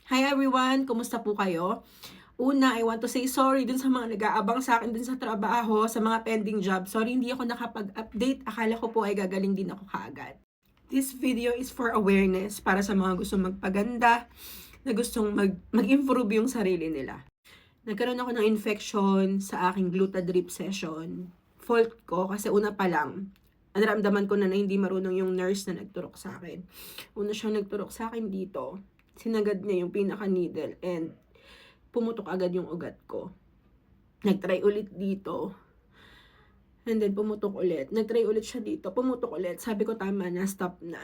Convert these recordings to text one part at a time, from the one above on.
Hi everyone! Kumusta po kayo? Una, I want to say sorry dun sa mga nag-aabang sa akin dun sa trabaho, sa mga pending job. Sorry, hindi ako nakapag-update. Akala ko po ay gagaling din ako kaagad. This video is for awareness para sa mga gustong magpaganda, na gustong mag-improve yung sarili nila. Nagkaroon ako ng infection sa aking glutadrip session. Fault ko kasi una pa lang, naramdaman ko na hindi marunong yung nurse na nagturok sa akin. Una siyang nagturok sa akin dito, sinagad niya yung pinaka-needle and pumutok agad yung ugat ko. Nag-try ulit dito, and then pumutok ulit. Nag-try ulit siya dito, pumutok ulit. Sabi ko tama na, stop na.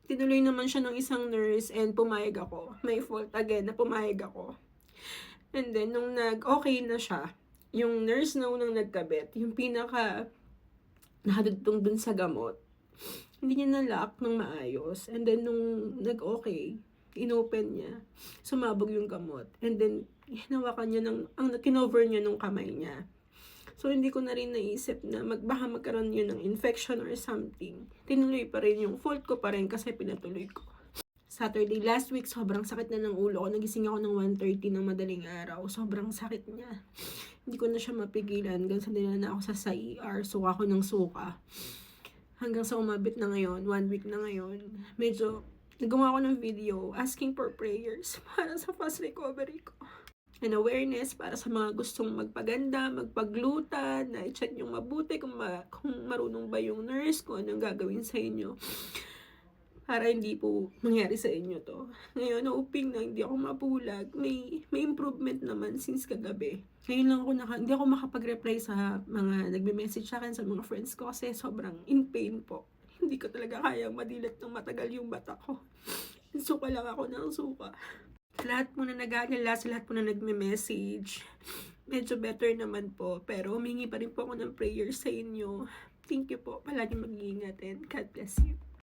Tinuloy naman siya ng isang nurse and pumayag ako. May fault again na pumayag ako. And then, nung nag-okay na siya, yung nurse na unang nagkabit, yung pinaka nakadugtong dun sa gamot, hindi niya na-lock ng maayos. And then, nung nag-okay, inopen niya, sumabog yung gamot. And then, hinawakan niya ang kinover niya nung kamay niya. So, hindi ko na rin naisip na baka magkaroon yun ng infection or something. Tinuloy pa rin yung fault ko pa rin kasi pinatuloy ko. Saturday, last week, sobrang sakit na ng ulo ko. Nagising ako ng 1:30 ng madaling araw. Sobrang sakit niya. Hindi ko na siya mapigilan. Hanggang sa nila na ako sa ER. Suka ko ng suka. Hanggang sa umabot na ngayon, 1 week na ngayon. Medyo, nagawa ko ng video asking for prayers para sa fast recovery ko. And awareness para sa mga gustong magpaganda, magpaglutan, na i-check yung mabuti kung marunong ba yung nurse, kung anong gagawin sa inyo. Para hindi po mangyari sa inyo to. Ngayon, hoping na hindi ako mabulag. May improvement naman since kagabi. Ngayon lang ako hindi ako makapag-reply sa mga nagme-message sa akin, sa mga friends ko kasi sobrang in pain po. Hindi ko talaga kayang madilat ng matagal yung mata ko. Suka lang ako ng suka. Sa lahat po na nag-aalala, sa lahat po na nagme-message, medyo better naman po. Pero humingi pa rin po ako ng prayers sa inyo. Thank you po. Palagi mag-iingat and God bless you.